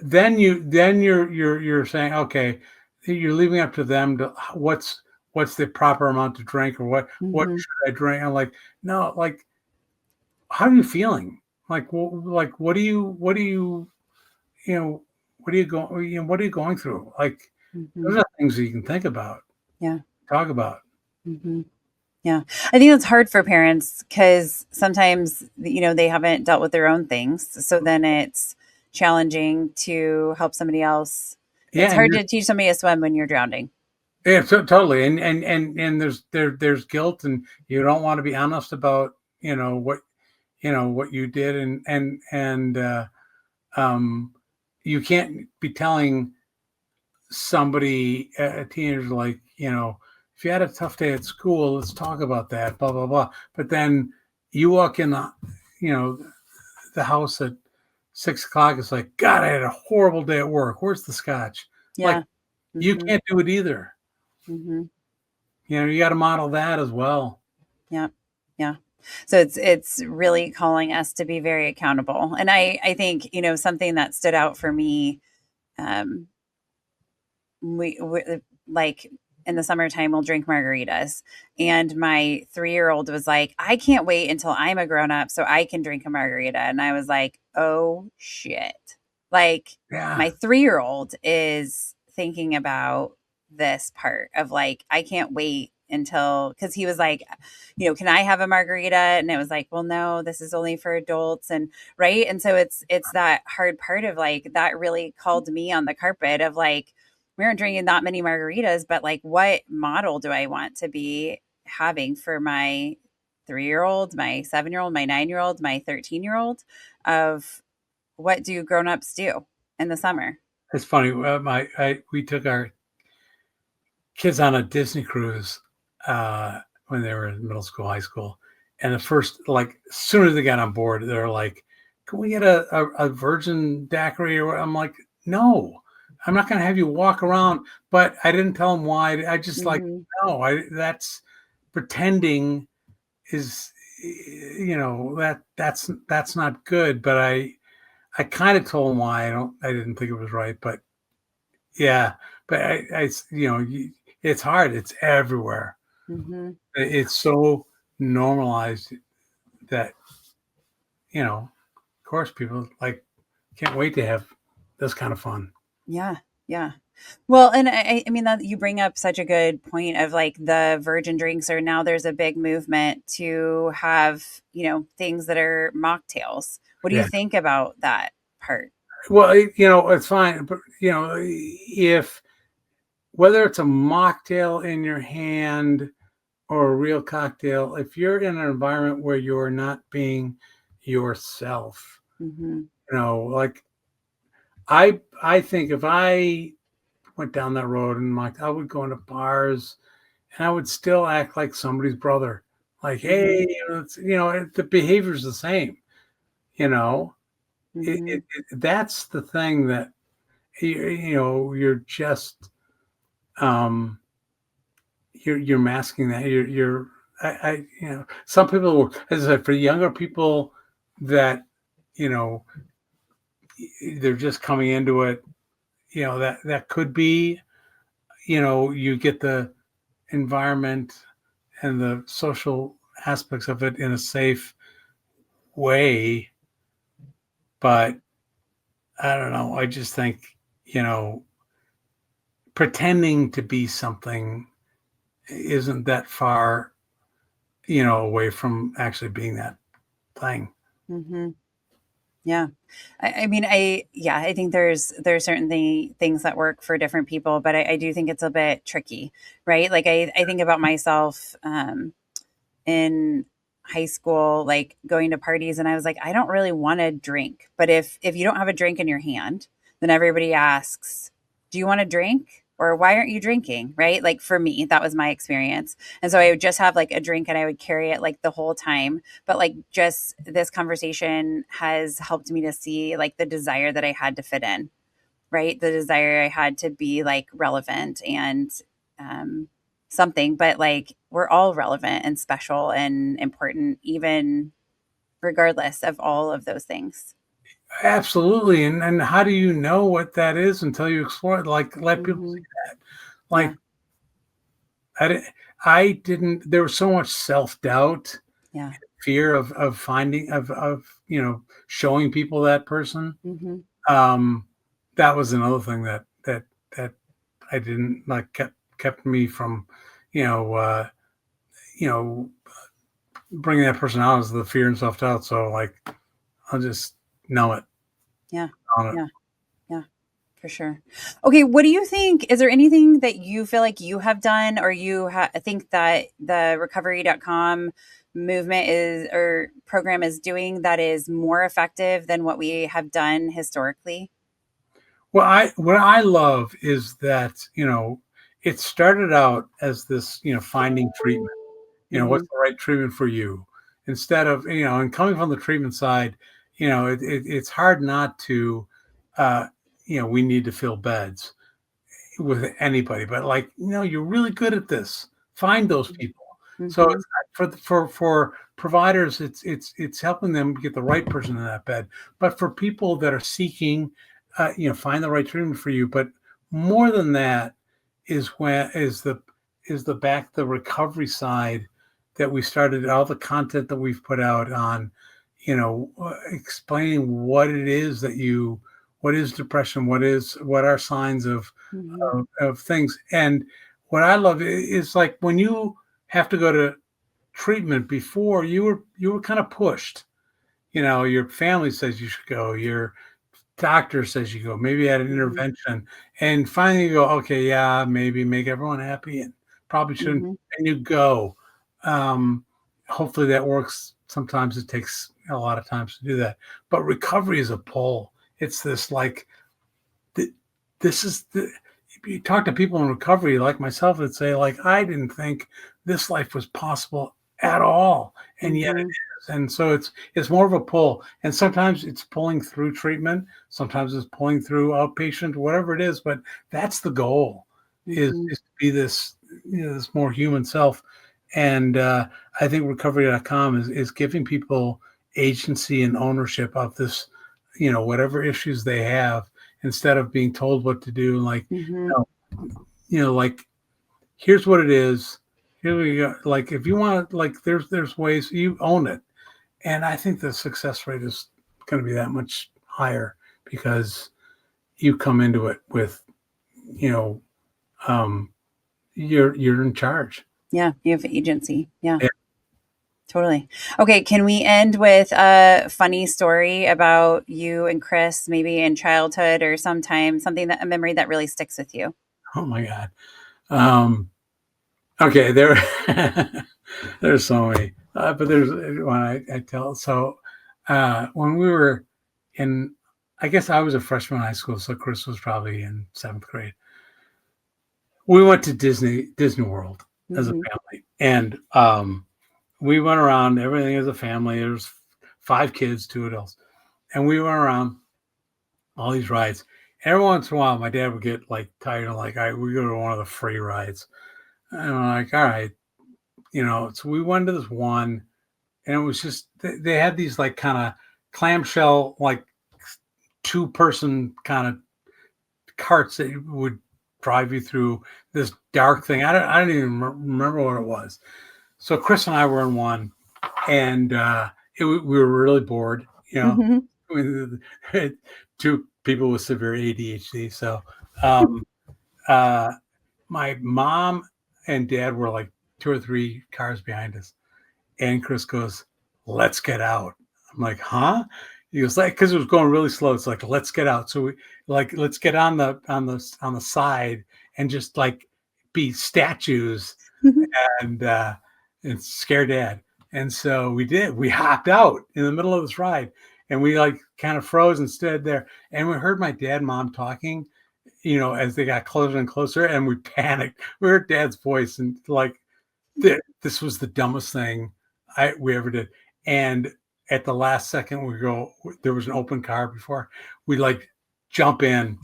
then you're saying, okay, you're leaving up to them to what's the proper amount to drink, or what should I drink? I'm like, no, like, how are you feeling? Like, what are you going through? Like, those are things that you can think about. Yeah. Talk about. Yeah. I think it's hard for parents because sometimes, they haven't dealt with their own things. So then it's challenging to help somebody else. Yeah, it's hard to teach somebody to swim when you're drowning. Yeah, totally. And there's guilt, and you don't want to be honest about, what you did, and you can't be telling somebody, a teenager, like, if you had a tough day at school, let's talk about that, blah blah blah. But then you walk in the house at 6 o'clock. It's like, God, I had a horrible day at work. Where's the scotch? Yeah. Like, you can't do it either. You got to model that as well. Yeah. Yeah. So it's really calling us to be very accountable. And I think, something that stood out for me, we like in the summertime, we'll drink margaritas. And my 3-year-old was like, I can't wait until I'm a grown up so I can drink a margarita. And I was like, oh shit. Like, my 3-year-old is thinking about this part of like, I can't wait until, because he was like, can I have a margarita? And it was like, well, no, this is only for adults. And right. And so it's that hard part of like, that really called me on the carpet of like, we aren't drinking that many margaritas, but like, what model do I want to be having for my 3-year-old, my 7-year-old, my 9-year-old, my 13-year-old, of what do grown-ups do in the summer? It's funny. We took our kids on a Disney cruise when they were in middle school, high school, and the first, like, as soon as they got on board, they're like, "Can we get a virgin daiquiri?" Or I'm like, "No, I'm not going to have you walk around." But I didn't tell them why. I just like, no, that's pretending is, that's not good. But I kind of told them why. I didn't think it was right, but yeah, but it's hard. It's everywhere. It's so normalized that, course, people like can't wait to have this kind of fun. Yeah. Yeah. Well, and I mean that you bring up such a good point of like the virgin drinks, or now there's a big movement to have, things that are mocktails. What do you Yeah. think about that part? Well, it's fine, but if whether it's a mocktail in your hand or a real cocktail, if you're in an environment where you're not being yourself, Mm-hmm. like I think if I went down that road and like I would go into bars and I would still act like somebody's brother, like, Mm-hmm. hey, the behavior's the same, you know. Mm-hmm. That's the thing that you're just um you're masking that some people will, as I said, for younger people that you know they're just coming into it, that could be, you get the environment and the social aspects of it in a safe way, but I don't know, I just think, pretending to be something isn't that far, away from actually being that thing. Mm-hmm. Yeah. I mean, I think there's certainly things that work for different people, but I do think it's a bit tricky, right? Like I think about myself, in high school, like going to parties, and I was like, I don't really want to drink. But if you don't have a drink in your hand, then everybody asks, do you want a drink? Or why aren't you drinking? Right. Like for me, that was my experience. And so I would just have like a drink and I would carry it like the whole time. But like just this conversation has helped me to see like the desire that I had to fit in, right? The desire I had to be like relevant and um, something, but like we're all relevant and special and important, even regardless of all of those things. Absolutely. And how do you know what that is until you explore it? Like, let people Hmm. see that. Yeah. Like, I didn't, there was so much self-doubt, Yeah. fear of finding, of, showing people that person. Hmm. Um, that was another thing that I didn't like, kept me from, you know, uh, you know, bringing that person out, is the fear and self-doubt. So like, I'll just know it Yeah. on it. Yeah. Yeah. For sure. Okay. What do you think? Is there anything that you feel like you have done, or you think that the recovery.com movement is, or program is doing, that is more effective than what we have done historically? Well, what I love is that, it started out as this, finding treatment. Hmm. What's the right treatment for you? Instead of, and coming from the treatment side, it's hard not to, uh, we need to fill beds with anybody, but like, you're really good at this. Find those people. So Hmm. it's for providers, it's helping them get the right person in that bed. But for people that are seeking, find the right treatment for you. But more than that is the recovery side that we started, all the content that we've put out on, explaining what is depression, what are signs Hmm. of things. And what I love is like when you have to go to treatment, before you were kind of pushed. Your family says you should go, your doctor says you go, maybe at an Hmm. intervention, and finally you go, okay, yeah, maybe make everyone happy and probably shouldn't, Hmm. and you go. Um, Hopefully that works. Sometimes it takes a lot of times to do that, but recovery is a pull. It's this like this is the if you talk to people in recovery like myself that say like, I didn't think this life was possible at all, and yet it Hmm. is. And so it's more of a pull, and sometimes it's pulling through treatment, sometimes it's pulling through outpatient, whatever it is, but that's the goal, Hmm. is to be this, this more human self. And I think recovery.com is giving people agency and ownership of this, whatever issues they have, instead of being told what to do. Like, Hmm. like, here's what it is. Here we go. Like, if you want, like, there's ways, you own it. And I think the success rate is going to be that much higher because you come into it with, you're in charge. Yeah, you have agency. Yeah. Totally. Okay, can we end with a funny story about you and Chris, maybe in childhood or sometime, a memory that really sticks with you? Oh my God. Okay, there's so many, but there's one I tell. So when we were I guess I was a freshman in high school, so Chris was probably in 7th grade. We went to Disney World as a family, and we went around everything as a family. There was 5 kids, 2 adults, and we went around all these rides. Every once in a while, my dad would get like tired and like, all right, we go to one of the free rides. And I'm like, all right, so we went to this one, and it was just, they had these like kind of clamshell, like 2-person kind of carts that would drive you through this dark thing. I don't even remember what it was. So Chris and I were in one, and we were really bored, 2 people with severe ADHD. So my mom and dad were like 2 or 3 cars behind us, and Chris goes, "Let's get out." I'm like, "Huh?" He goes, like, because it was going really slow. It's like, "Let's get out." So we like, let's get on the side and just like be statues and scare dad. And so we did. We hopped out in the middle of this ride, and we like kind of froze and stood there. And we heard my dad and mom talking, as they got closer and closer, and we panicked. We heard Dad's voice, and like, this was the dumbest thing we ever did. And at the last second, there was an open car before, we like jump in,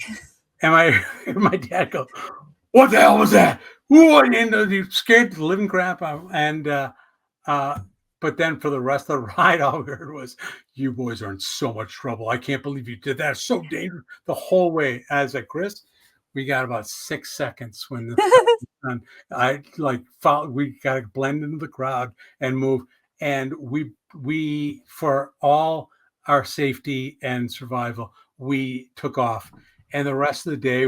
and my dad goes, "What the hell was that?" What? And he scared the living crap out. And but then for the rest of the ride, all we heard was, "You boys are in so much trouble. I can't believe you did that. It's so dangerous." The whole way. I said, "Chris, we got about 6 seconds when the done. I like we got to blend into the crowd and move." And we for all our safety and survival, we took off. And the rest of the day,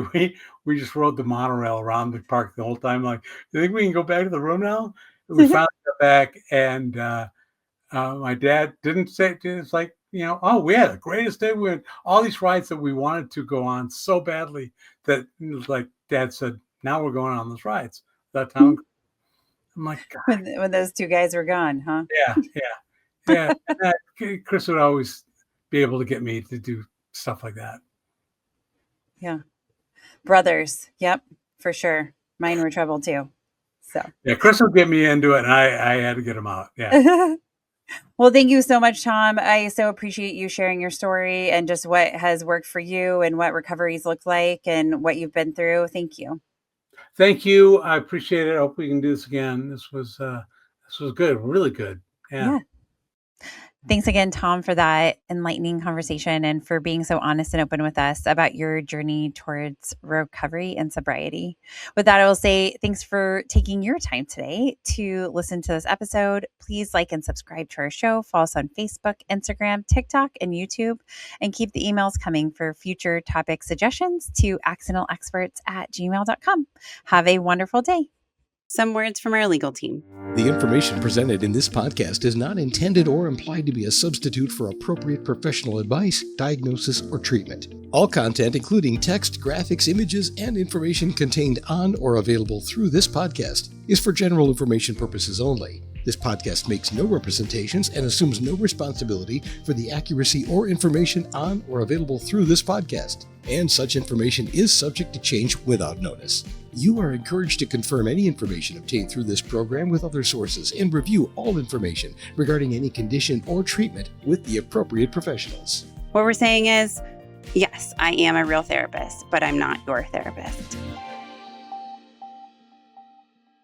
we just rode the monorail around the park the whole time. Like, you think we can go back to the room now? We finally got back, and my dad didn't say, it's like, oh, we had the greatest day. We had all these rides that we wanted to go on so badly that, like, Dad said, now we're going on those rides. That time, I'm like, God. When those 2 guys were gone, huh? Yeah. Chris would always be able to get me to do stuff like that. Yeah. Brothers. Yep, for sure. Mine were trouble too. So yeah, Chris would get me into it, and I had to get him out. Yeah. Well, thank you so much, Tom. I so appreciate you sharing your story and just what has worked for you and what recoveries look like and what you've been through. Thank you. Thank you. I appreciate it. I hope we can do this again. This was good. Really good. Yeah. Thanks again, Tom, for that enlightening conversation and for being so honest and open with us about your journey towards recovery and sobriety. With that, I will say thanks for taking your time today to listen to this episode. Please like and subscribe to our show. Follow us on Facebook, Instagram, TikTok, and YouTube, and keep the emails coming for future topic suggestions to accidentalexperts@gmail.com. Have a wonderful day. Some words from our legal team. The information presented in this podcast is not intended or implied to be a substitute for appropriate professional advice, diagnosis, or treatment. All content, including text, graphics, images, and information contained on or available through this podcast, is for general information purposes only. This podcast makes no representations and assumes no responsibility for the accuracy or information on or available through this podcast, and such information is subject to change without notice. You are encouraged to confirm any information obtained through this program with other sources and review all information regarding any condition or treatment with the appropriate professionals. What we're saying is, yes, I am a real therapist, but I'm not your therapist.